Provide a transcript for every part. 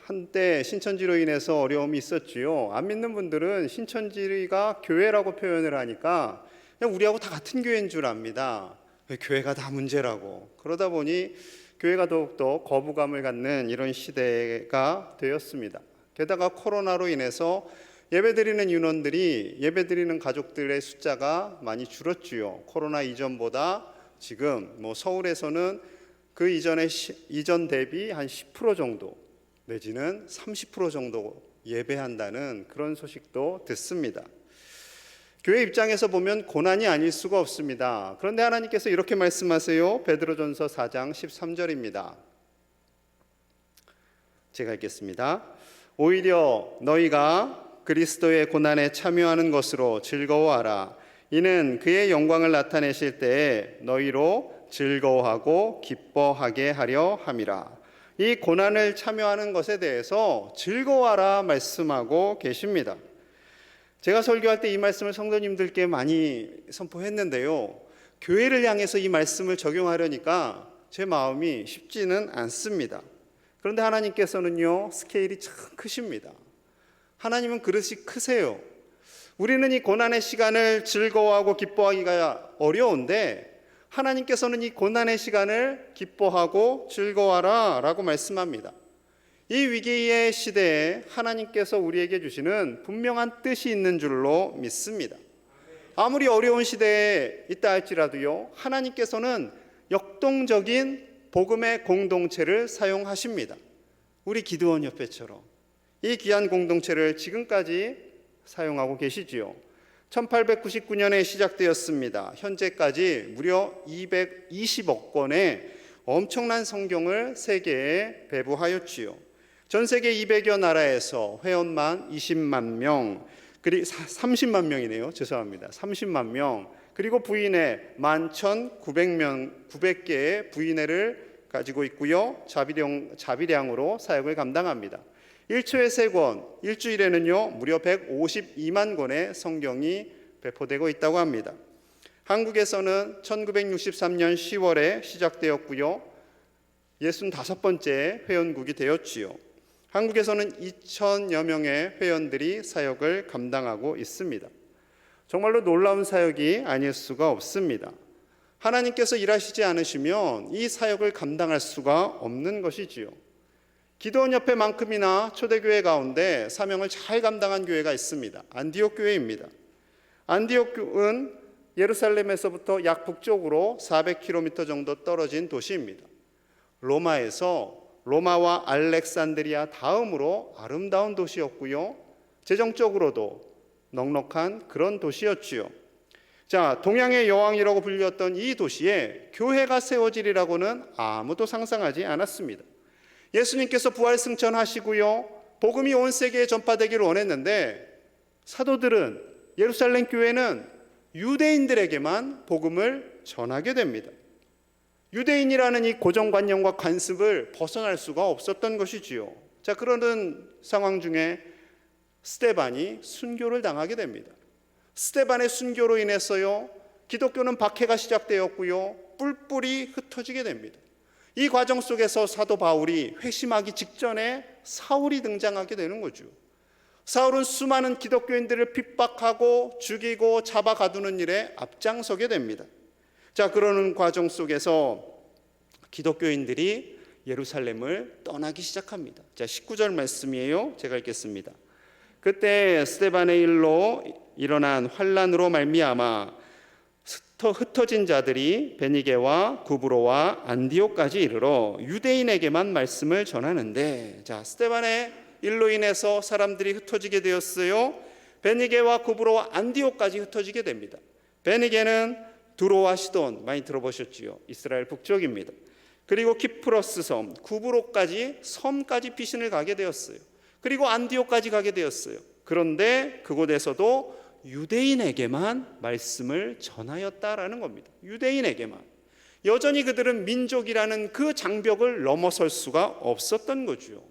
한때 신천지로 인해서 어려움이 있었지요. 안 믿는 분들은 신천지가 교회라고 표현을 하니까 그냥 우리하고 다 같은 교회인 줄 압니다. 교회가 다 문제라고. 그러다 보니 교회가 더욱더 거부감을 갖는 이런 시대가 되었습니다. 게다가 코로나로 인해서 예배드리는 인원들이 예배드리는 가족들의 숫자가 많이 줄었지요. 코로나 이전보다 지금 서울에서는 그 이전 대비 한 10% 정도 내지는 30% 정도 예배한다는 그런 소식도 듣습니다. 교회 입장에서 보면 고난이 아닐 수가 없습니다. 그런데 하나님께서 이렇게 말씀하세요. 베드로전서 4장 13절입니다. 제가 읽겠습니다. 오히려 너희가 그리스도의 고난에 참여하는 것으로 즐거워하라. 이는 그의 영광을 나타내실 때에 너희로 즐거워하고 기뻐하게 하려 함이라. 이 고난을 참여하는 것에 대해서 즐거워하라 말씀하고 계십니다. 제가 설교할 때 이 말씀을 성도님들께 많이 선포했는데요, 교회를 향해서 이 말씀을 적용하려니까 제 마음이 쉽지는 않습니다. 그런데 하나님께서는요, 스케일이 참 크십니다. 하나님은 그릇이 크세요. 우리는 이 고난의 시간을 즐거워하고 기뻐하기가 어려운데 하나님께서는 이 고난의 시간을 기뻐하고 즐거워하라 라고 말씀합니다. 이 위기의 시대에 하나님께서 우리에게 주시는 분명한 뜻이 있는 줄로 믿습니다. 아무리 어려운 시대에 있다 할지라도요, 하나님께서는 역동적인 복음의 공동체를 사용하십니다. 우리 기드온 협회처럼 이 귀한 공동체를 지금까지 사용하고 계시지요. 1899년에 시작되었습니다. 현재까지 무려 220억 권의 엄청난 성경을 세계에 배부하였지요. 전 세계 200여 나라에서 회원만 20만 명, 그리고 30만 명이네요. 죄송합니다. 30만 명, 그리고 부인회 11,900개의 부인회를 가지고 있고요. 자비량으로 사역을 감당합니다. 1초에 3권, 일주일에는요 무려 152만 권의 성경이 배포되고 있다고 합니다. 한국에서는 1963년 10월에 시작되었고요, 65번째 회원국이 되었지요. 한국에서는 2,000여 명의 회원들이 사역을 감당하고 있습니다. 정말로 놀라운 사역이 아닐 수가 없습니다. 하나님께서 일하시지 않으시면 이 사역을 감당할 수가 없는 것이지요. 기드온 협회만큼이나 초대교회 가운데 사명을 잘 감당한 교회가 있습니다. 안디옥 교회입니다. 안디옥은 예루살렘에서부터 약 북쪽으로 400km 정도 떨어진 도시입니다. 로마와 알렉산드리아 다음으로 아름다운 도시였고요, 재정적으로도 넉넉한 그런 도시였지요. 자, 동양의 여왕이라고 불렸던 이 도시에 교회가 세워지리라고는 아무도 상상하지 않았습니다. 예수님께서 부활 승천하시고요, 복음이 온 세계에 전파되기를 원했는데 사도들은, 예루살렘 교회는 유대인들에게만 복음을 전하게 됩니다. 유대인이라는 이 고정관념과 관습을 벗어날 수가 없었던 것이지요. 자, 그러는 상황 중에 스데반이 순교를 당하게 됩니다. 스데반의 순교로 인해서요, 기독교는 박해가 시작되었고요, 뿔뿔이 흩어지게 됩니다. 이 과정 속에서 사도 바울이 회심하기 직전에 사울이 등장하게 되는 거죠. 사울은 수많은 기독교인들을 핍박하고 죽이고 잡아가두는 일에 앞장서게 됩니다. 자, 그러는 과정 속에서 기독교인들이 예루살렘을 떠나기 시작합니다. 자, 19절 말씀이에요. 제가 읽겠습니다. 그때 스데반의 일로 일어난 환란으로 말미암아 흩어진 자들이 베니게와 구브로와 안디옥까지 이르러 유대인에게만 말씀을 전하는데, 자, 스데반의 일로 인해서 사람들이 흩어지게 되었어요. 베니게와 구브로와 안디옥까지 흩어지게 됩니다. 베니게는 두로와 시돈, 많이 들어보셨지요? 이스라엘 북쪽입니다. 그리고 키프로스 섬, 구브로까지 섬까지 피신을 가게 되었어요. 그리고 안디옥까지 가게 되었어요. 그런데 그곳에서도 유대인에게만 말씀을 전하였다라는 겁니다. 유대인에게만. 여전히 그들은 민족이라는 그 장벽을 넘어설 수가 없었던 거죠.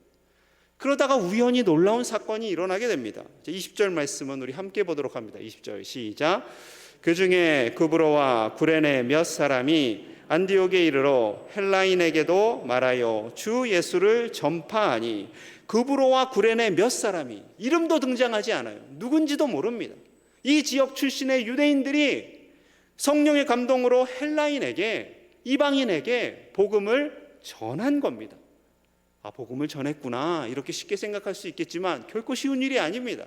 그러다가 우연히 놀라운 사건이 일어나게 됩니다. 20절 말씀은 우리 함께 보도록 합니다. 20절 시작. 그 중에 구브로와 구레네 몇 사람이 안디옥에 이르러 헬라인에게도 말하여 주 예수를 전파하니 구브로와 구레네 몇 사람이, 이름도 등장하지 않아요. 누군지도 모릅니다. 이 지역 출신의 유대인들이 성령의 감동으로 헬라인에게, 이방인에게 복음을 전한 겁니다. 복음을 전했구나, 이렇게 쉽게 생각할 수 있겠지만 결코 쉬운 일이 아닙니다.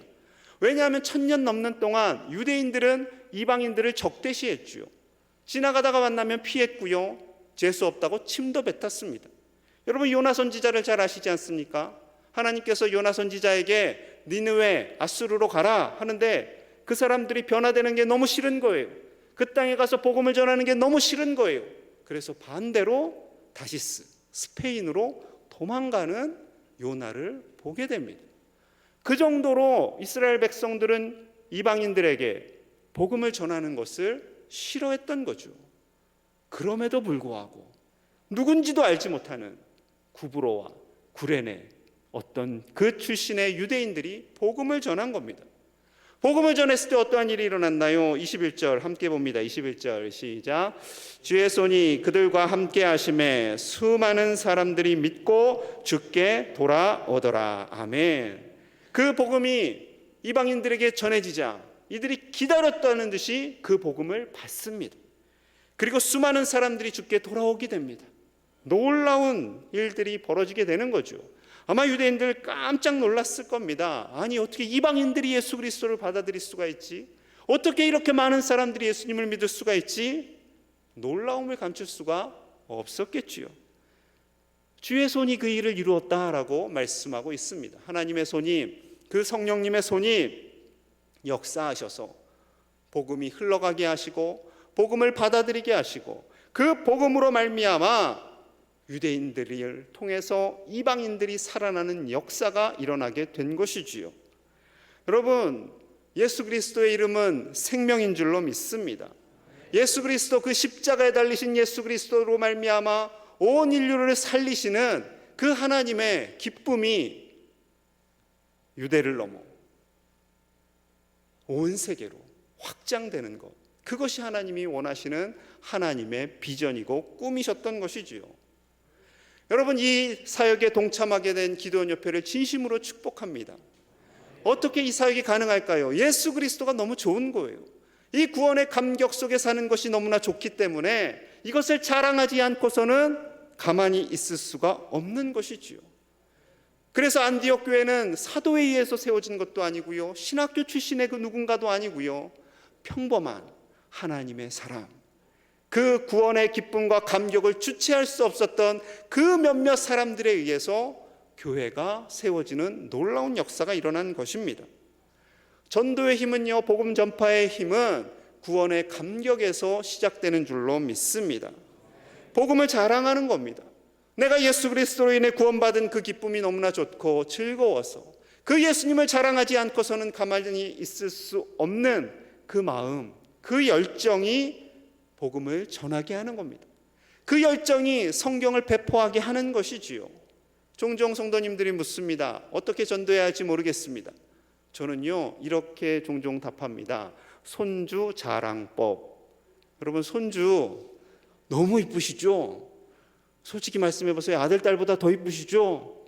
왜냐하면 1000년 넘는 동안 유대인들은 이방인들을 적대시했죠. 지나가다가 만나면 피했고요, 재수 없다고 침도 뱉었습니다. 여러분, 요나 선지자를 잘 아시지 않습니까? 하나님께서 요나 선지자에게 니느웨, 아수르로 가라 하는데 그 사람들이 변화되는 게 너무 싫은 거예요. 그 땅에 가서 복음을 전하는 게 너무 싫은 거예요. 그래서 반대로 다시스, 스페인으로 도망가는 요나를 보게 됩니다. 그 정도로 이스라엘 백성들은 이방인들에게 복음을 전하는 것을 싫어했던 거죠. 그럼에도 불구하고 누군지도 알지 못하는 구브로와 구레네, 어떤 그 출신의 유대인들이 복음을 전한 겁니다. 복음을 전했을 때 어떠한 일이 일어났나요? 21절 함께 봅니다. 21절 시작. 주의 손이 그들과 함께 하심에 수많은 사람들이 믿고 주께 돌아오더라. 아멘. 그 복음이 이방인들에게 전해지자 이들이 기다렸다는 듯이 그 복음을 받습니다. 그리고 수많은 사람들이 주께 돌아오게 됩니다. 놀라운 일들이 벌어지게 되는 거죠. 아마 유대인들 깜짝 놀랐을 겁니다. 아니, 어떻게 이방인들이 예수 그리스도를 받아들일 수가 있지? 어떻게 이렇게 많은 사람들이 예수님을 믿을 수가 있지? 놀라움을 감출 수가 없었겠지요. 주의 손이 그 일을 이루었다라고 말씀하고 있습니다. 하나님의 손이, 그 성령님의 손이 역사하셔서 복음이 흘러가게 하시고 복음을 받아들이게 하시고 그 복음으로 말미암아 유대인들을 통해서 이방인들이 살아나는 역사가 일어나게 된 것이지요. 여러분, 예수 그리스도의 이름은 생명인 줄로 믿습니다. 예수 그리스도, 그 십자가에 달리신 예수 그리스도로 말미암아 온 인류를 살리시는 그 하나님의 기쁨이 유대를 넘어 온 세계로 확장되는 것, 그것이 하나님이 원하시는 하나님의 비전이고 꿈이셨던 것이지요. 여러분, 이 사역에 동참하게 된 기도원 협회를 진심으로 축복합니다. 어떻게 이 사역이 가능할까요? 예수 그리스도가 너무 좋은 거예요. 이 구원의 감격 속에 사는 것이 너무나 좋기 때문에 이것을 자랑하지 않고서는 가만히 있을 수가 없는 것이지요. 그래서 안디옥 교회는 사도에 의해서 세워진 것도 아니고요, 신학교 출신의 그 누군가도 아니고요, 평범한 하나님의 사람, 그 구원의 기쁨과 감격을 주체할 수 없었던 그 몇몇 사람들에 의해서 교회가 세워지는 놀라운 역사가 일어난 것입니다. 전도의 힘은요, 복음 전파의 힘은 구원의 감격에서 시작되는 줄로 믿습니다. 복음을 자랑하는 겁니다. 내가 예수 그리스도로 인해 구원받은 그 기쁨이 너무나 좋고 즐거워서 그 예수님을 자랑하지 않고서는 가만히 있을 수 없는 그 마음, 그 열정이 복음을 전하게 하는 겁니다. 그 열정이 성경을 배포하게 하는 것이지요. 종종 성도님들이 묻습니다. 어떻게 전도해야 할지 모르겠습니다. 저는요, 이렇게 종종 답합니다. 손주 자랑법. 여러분, 손주 너무 이쁘시죠? 솔직히 말씀해 보세요. 아들, 딸보다 더 이쁘시죠?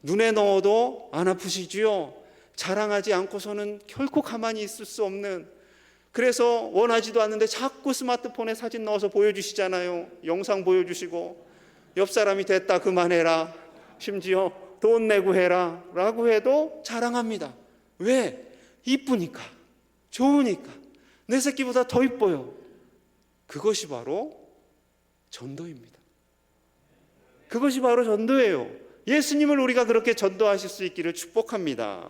눈에 넣어도 안 아프시지요? 자랑하지 않고서는 결코 가만히 있을 수 없는, 그래서 원하지도 않는데 자꾸 스마트폰에 사진 넣어서 보여주시잖아요. 영상 보여주시고, 옆 사람이 됐다 그만해라, 심지어 돈 내고 해라 라고 해도 자랑합니다. 왜? 이쁘니까, 좋으니까, 내 새끼보다 더 이뻐요. 그것이 바로 전도입니다. 그것이 바로 전도예요. 예수님을 우리가 그렇게 전도하실 수 있기를 축복합니다.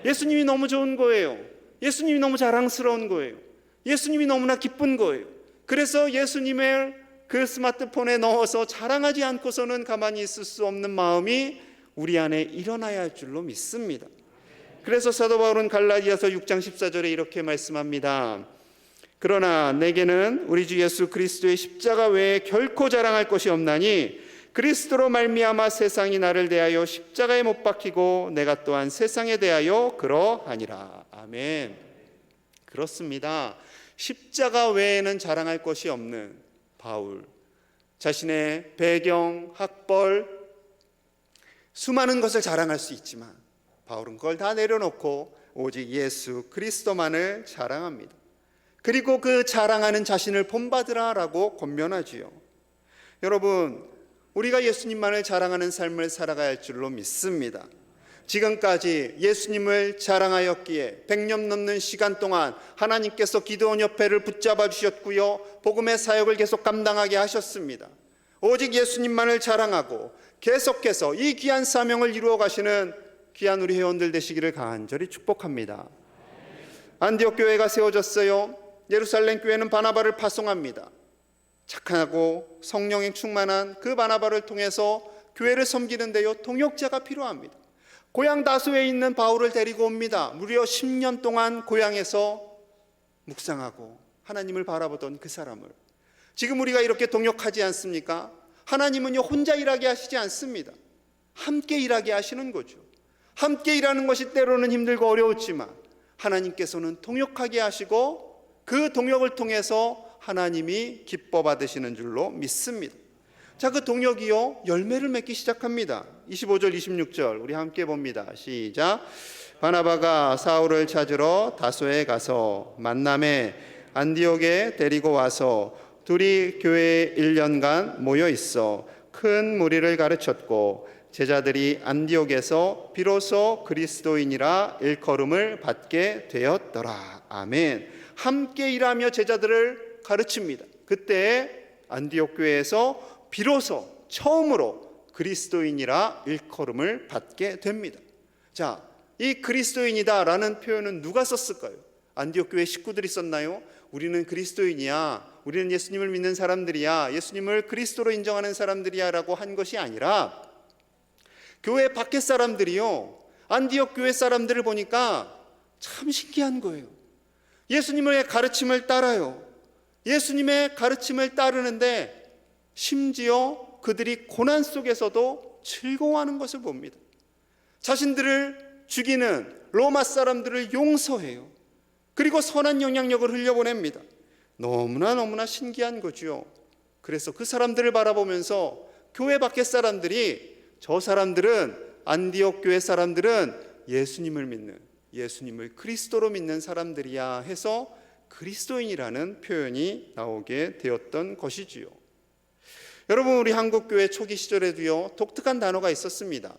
예수님이 너무 좋은 거예요. 예수님이 너무 자랑스러운 거예요. 예수님이 너무나 기쁜 거예요. 그래서 예수님을 그 스마트폰에 넣어서 자랑하지 않고서는 가만히 있을 수 없는 마음이 우리 안에 일어나야 할 줄로 믿습니다. 그래서 사도 바울은 갈라디아서 6장 14절에 이렇게 말씀합니다. 그러나 내게는 우리 주 예수 그리스도의 십자가 외에 결코 자랑할 것이 없나니 그리스도로 말미암아 세상이 나를 대하여 십자가에 못 박히고 내가 또한 세상에 대하여 그러하니라. 아멘. 그렇습니다. 십자가 외에는 자랑할 것이 없는 바울, 자신의 배경, 학벌, 수많은 것을 자랑할 수 있지만 바울은 그걸 다 내려놓고 오직 예수 그리스도만을 자랑합니다. 그리고 그 자랑하는 자신을 본받으라라고 권면하지요. 여러분, 우리가 예수님만을 자랑하는 삶을 살아가야 할 줄로 믿습니다. 지금까지 예수님을 자랑하였기에 100년 넘는 시간 동안 하나님께서 기드온 옆에를 붙잡아 주셨고요, 복음의 사역을 계속 감당하게 하셨습니다. 오직 예수님만을 자랑하고 계속해서 이 귀한 사명을 이루어 가시는 귀한 우리 회원들 되시기를 간절히 축복합니다. 안디옥 교회가 세워졌어요. 예루살렘 교회는 바나바를 파송합니다. 착하고 성령에 충만한 그 바나바를 통해서 교회를 섬기는 데요, 동역자가 필요합니다. 고향 다소에 있는 바울을 데리고 옵니다. 무려 10년 동안 고향에서 묵상하고 하나님을 바라보던 그 사람을, 지금 우리가 이렇게 동역하지 않습니까? 하나님은요, 혼자 일하게 하시지 않습니다. 함께 일하게 하시는 거죠. 함께 일하는 것이 때로는 힘들고 어려웠지만 하나님께서는 동역하게 하시고 그 동역을 통해서 하나님이 기뻐 받으시는 줄로 믿습니다. 자, 그 동역이요, 열매를 맺기 시작합니다. 25절 26절 우리 함께 봅니다. 시작. 바나바가 사울을 찾으러 다소에 가서 만남에 안디옥에 데리고 와서 둘이 교회에 1년간 모여 있어 큰 무리를 가르쳤고 제자들이 안디옥에서 비로소 그리스도인이라 일컬음을 받게 되었더라. 아멘. 함께 일하며 제자들을 가르칩니다. 그때 안디옥 교회에서 비로소 처음으로 그리스도인이라 일컬음을 받게 됩니다. 자, 이 그리스도인이다라는 표현은 누가 썼을까요? 안디옥 교회 식구들이 썼나요? 우리는 그리스도인이야, 우리는 예수님을 믿는 사람들이야, 예수님을 그리스도로 인정하는 사람들이야 라고 한 것이 아니라 교회 밖의 사람들이요, 안디옥 교회 사람들을 보니까 참 신기한 거예요. 예수님의 가르침을 따라요. 예수님의 가르침을 따르는데 심지어 그들이 고난 속에서도 즐거워하는 것을 봅니다. 자신들을 죽이는 로마 사람들을 용서해요. 그리고 선한 영향력을 흘려보냅니다. 너무나 신기한 거죠. 그래서 그 사람들을 바라보면서 교회 밖의 사람들이, 저 사람들은, 안디옥 교회 사람들은 예수님을 믿는, 예수님을 그리스도로 믿는 사람들이야 해서 그리스도인이라는 표현이 나오게 되었던 것이지요. 여러분, 우리 한국교회 초기 시절에도요, 독특한 단어가 있었습니다.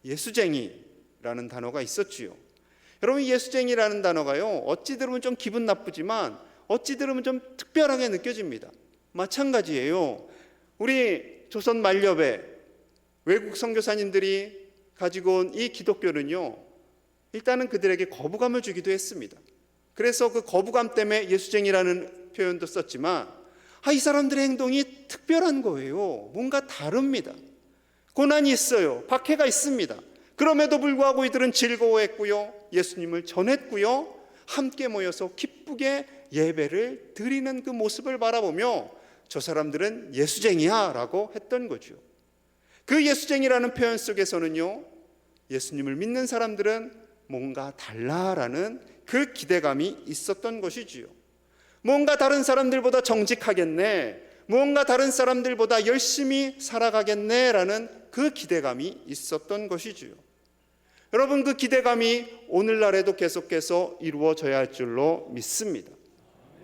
예수쟁이라는 단어가 있었지요. 여러분, 예수쟁이라는 단어가요, 어찌 들으면 좀 기분 나쁘지만 어찌 들으면 좀 특별하게 느껴집니다. 마찬가지예요. 우리 조선 만렵에 외국 선교사님들이 가지고 온 이 기독교는요, 일단은 그들에게 거부감을 주기도 했습니다. 그래서 그 거부감 때문에 예수쟁이라는 표현도 썼지만, 이 사람들의 행동이 특별한 거예요. 뭔가 다릅니다. 고난이 있어요. 박해가 있습니다. 그럼에도 불구하고 이들은 즐거워했고요, 예수님을 전했고요, 함께 모여서 기쁘게 예배를 드리는 그 모습을 바라보며 저 사람들은 예수쟁이야 라고 했던 거죠. 그 예수쟁이라는 표현 속에서는요, 예수님을 믿는 사람들은 뭔가 달라라는 그 기대감이 있었던 것이지요. 뭔가 다른 사람들보다 정직하겠네, 뭔가 다른 사람들보다 열심히 살아가겠네라는 그 기대감이 있었던 것이지요. 여러분, 그 기대감이 오늘날에도 계속해서 이루어져야 할 줄로 믿습니다.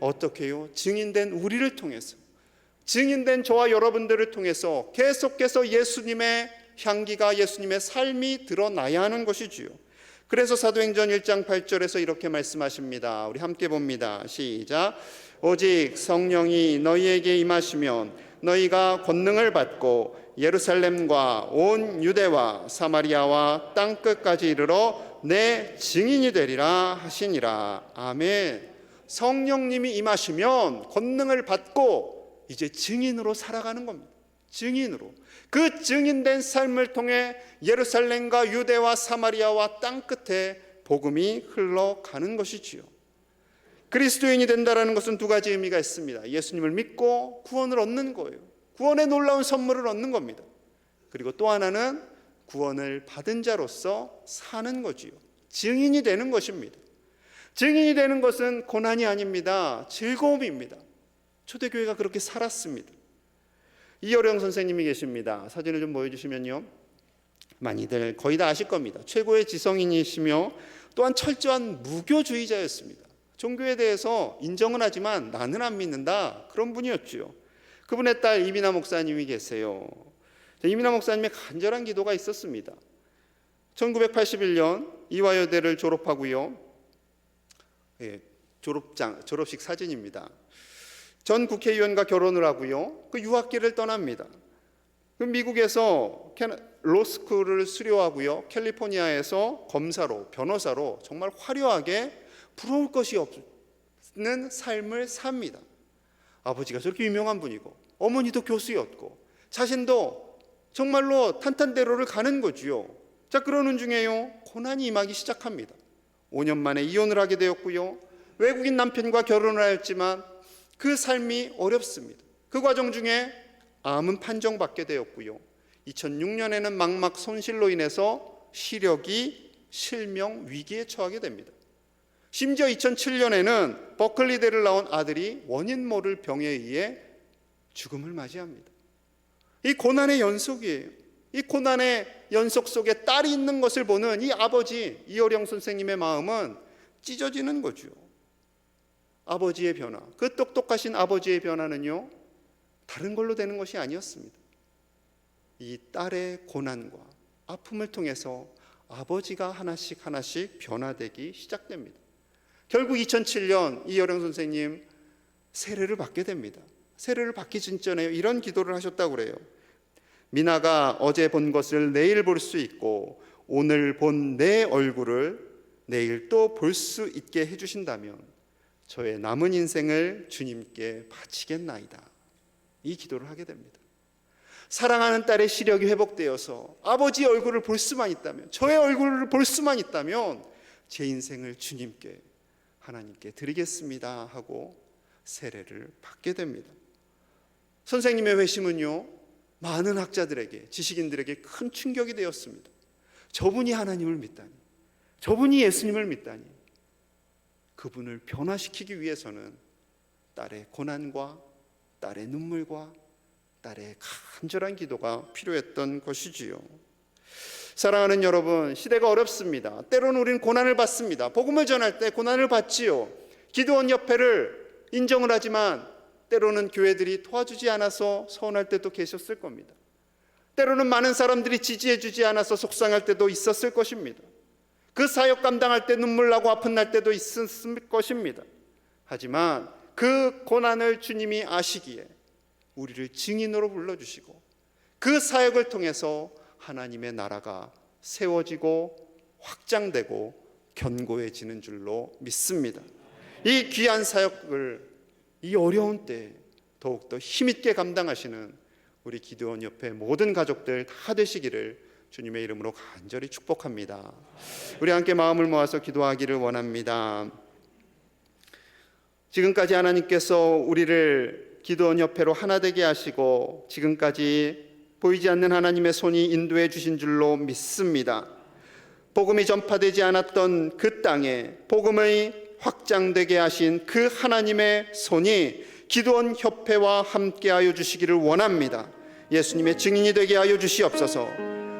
어떻게요? 증인된 우리를 통해서, 증인된 저와 여러분들을 통해서 계속해서 예수님의 향기가, 예수님의 삶이 드러나야 하는 것이지요. 그래서 사도행전 1장 8절에서 이렇게 말씀하십니다. 우리 함께 봅니다. 시작. 오직 성령이 너희에게 임하시면 너희가 권능을 받고 예루살렘과 온 유대와 사마리아와 땅끝까지 이르러 내 증인이 되리라 하시니라. 아멘. 성령님이 임하시면 권능을 받고 이제 증인으로 살아가는 겁니다. 증인으로. 그 증인된 삶을 통해 예루살렘과 유대와 사마리아와 땅끝에 복음이 흘러가는 것이지요. 그리스도인이 된다는 것은 두 가지 의미가 있습니다. 예수님을 믿고 구원을 얻는 거예요. 구원의 놀라운 선물을 얻는 겁니다. 그리고 또 하나는 구원을 받은 자로서 사는 거지요. 증인이 되는 것입니다. 증인이 되는 것은 고난이 아닙니다. 즐거움입니다. 초대교회가 그렇게 살았습니다. 이어령 선생님이 계십니다. 사진을 좀 보여주시면요. 많이들 거의 다 아실 겁니다. 최고의 지성인이시며 또한 철저한 무교주의자였습니다. 종교에 대해서 인정은 하지만 나는 안 믿는다, 그런 분이었죠. 그분의 딸 이민아 목사님이 계세요. 이민아 목사님의 간절한 기도가 있었습니다. 1981년 이화여대를 졸업하고요. 졸업식 사진입니다. 전 국회의원과 결혼을 하고요. 그 유학길을 떠납니다. 그 미국에서 로스쿨을 수료하고요. 캘리포니아에서 검사로, 변호사로 정말 화려하게 부러울 것이 없는 삶을 삽니다. 아버지가 저렇게 유명한 분이고 어머니도 교수였고 자신도 정말로 탄탄대로를 가는 거지요. 자, 그러는 중에요, 고난이 임하기 시작합니다. 5년 만에 이혼을 하게 되었고요. 외국인 남편과 결혼을 하였지만 그 삶이 어렵습니다. 그 과정 중에 암은 판정받게 되었고요. 2006년에는 망막 손실로 인해서 시력이 실명 위기에 처하게 됩니다. 심지어 2007년에는 버클리대를 나온 아들이 원인 모를 병에 의해 죽음을 맞이합니다. 이 고난의 연속이에요. 이 고난의 연속 속에 딸이 있는 것을 보는 이 아버지 이어령 선생님의 마음은 찢어지는 거죠. 아버지의 변화, 그 똑똑하신 아버지의 변화는요, 다른 걸로 되는 것이 아니었습니다. 이 딸의 고난과 아픔을 통해서 아버지가 하나씩 변화되기 시작됩니다. 결국 2007년 이어령 선생님 세례를 받게 됩니다. 세례를 받기 전에 이런 기도를 하셨다고 그래요. 미나가 어제 본 것을 내일 볼 수 있고 오늘 본 내 얼굴을 내일 또 볼 수 있게 해주신다면 저의 남은 인생을 주님께 바치겠나이다. 이 기도를 하게 됩니다. 사랑하는 딸의 시력이 회복되어서 아버지의 얼굴을 볼 수만 있다면, 저의 얼굴을 볼 수만 있다면 제 인생을 주님께, 하나님께 드리겠습니다 하고 세례를 받게 됩니다. 선생님의 회심은요, 많은 학자들에게, 지식인들에게 큰 충격이 되었습니다. 저분이 하나님을 믿다니, 저분이 예수님을 믿다니. 그분을 변화시키기 위해서는 딸의 고난과 딸의 눈물과 딸의 간절한 기도가 필요했던 것이지요. 사랑하는 여러분, 시대가 어렵습니다. 때로는 우리는 고난을 받습니다. 복음을 전할 때 고난을 받지요. 기도원 협회를 인정을 하지만 때로는 교회들이 도와주지 않아서 서운할 때도 계셨을 겁니다. 때로는 많은 사람들이 지지해 주지 않아서 속상할 때도 있었을 것입니다. 그 사역 감당할 때 눈물 나고 아픈 날 때도 있었을 것입니다. 하지만 그 고난을 주님이 아시기에 우리를 증인으로 불러주시고 그 사역을 통해서 하나님의 나라가 세워지고 확장되고 견고해지는 줄로 믿습니다. 이 귀한 사역을 이 어려운 때에 더욱더 힘있게 감당하시는 우리 기도원 옆에 모든 가족들 다 되시기를 주님의 이름으로 간절히 축복합니다. 우리 함께 마음을 모아서 기도하기를 원합니다. 지금까지 하나님께서 우리를 기도원 협회로 하나 되게 하시고 지금까지 보이지 않는 하나님의 손이 인도해 주신 줄로 믿습니다. 복음이 전파되지 않았던 그 땅에 복음의 확장되게 하신 그 하나님의 손이 기도원 협회와 함께하여 주시기를 원합니다. 예수님의 증인이 되게 하여 주시옵소서.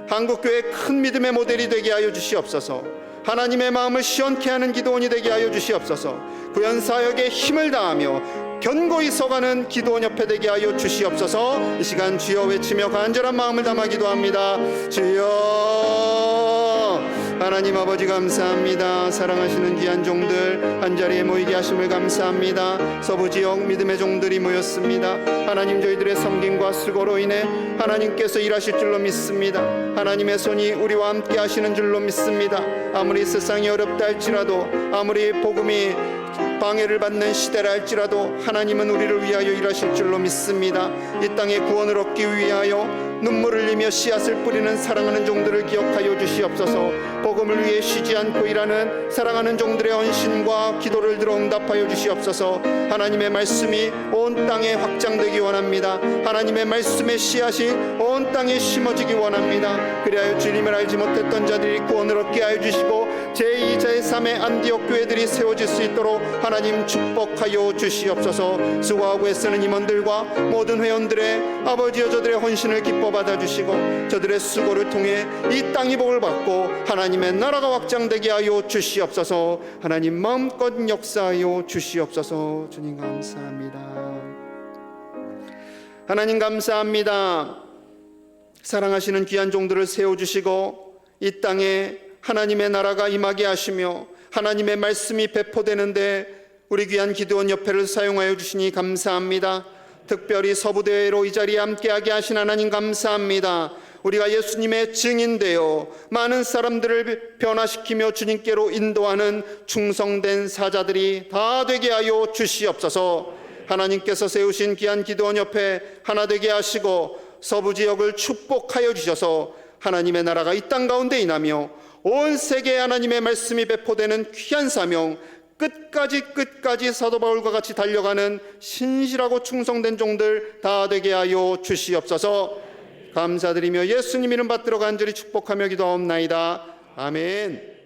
한국교회의 큰 믿음의 모델이 되게 하여 주시옵소서. 하나님의 마음을 시원케 하는 기도원이 되게 하여 주시옵소서. 구현사역에 힘을 다하며 견고히 서가는 기도원 협회 되게 하여 주시옵소서. 이 시간 주여 외치며 간절한 마음을 담아 기도합니다. 주여, 하나님 아버지 감사합니다. 사랑하시는 귀한 종들 한자리에 모이게 하심을 감사합니다. 서부지역 믿음의 종들이 모였습니다. 하나님, 저희들의 섬김과 수고로 인해 하나님께서 일하실 줄로 믿습니다. 하나님의 손이 우리와 함께 하시는 줄로 믿습니다. 아무리 세상이 어렵다 할지라도, 아무리 복음이 방해를 받는 시대라 할지라도 하나님은 우리를 위하여 일하실 줄로 믿습니다. 이 땅의 구원을 얻기 위하여 눈물을 흘리며 씨앗을 뿌리는 사랑하는 종들을 기억하여 주시옵소서. 복음을 위해 쉬지 않고 일하는 사랑하는 종들의 헌신과 기도를 들어 응답하여 주시옵소서. 하나님의 말씀이 온 땅에 확장되기 원합니다. 하나님의 말씀의 씨앗이 온 땅에 심어지기 원합니다. 그리하여 주님을 알지 못했던 자들이 구원을 얻게 하여 주시고 제2, 제3의 안디옥 교회들이 세워질 수 있도록 하나님 축복하여 주시옵소서. 수고하고 애쓰는 임원들과 모든 회원들의 아버지 여저들의 헌신을 기뻐 받아주시고 저들의 수고를 통해 이 땅이 복을 받고 하나님의 나라가 확장되게 하여 주시옵소서. 하나님 마음껏 역사하여 주시옵소서. 주님 감사합니다. 하나님 감사합니다. 사랑하시는 귀한 종들을 세워주시고 이 땅에 하나님의 나라가 임하게 하시며 하나님의 말씀이 배포되는데 우리 귀한 기도원 협회를 사용하여 주시니 감사합니다. 특별히 서부대회로 이 자리에 함께하게 하신 하나님 감사합니다. 우리가 예수님의 증인되어 많은 사람들을 변화시키며 주님께로 인도하는 충성된 사자들이 다 되게 하여 주시옵소서. 하나님께서 세우신 귀한 기도원 협회 하나 되게 하시고 서부 지역을 축복하여 주셔서 하나님의 나라가 이 땅 가운데 임하며 온 세계에 하나님의 말씀이 배포되는 귀한 사명, 끝까지 사도 바울과 같이 달려가는 신실하고 충성된 종들 다 되게 하여 주시옵소서. 감사드리며 예수님 이름 받들어 간절히 축복하며 기도하옵나이다. 아멘.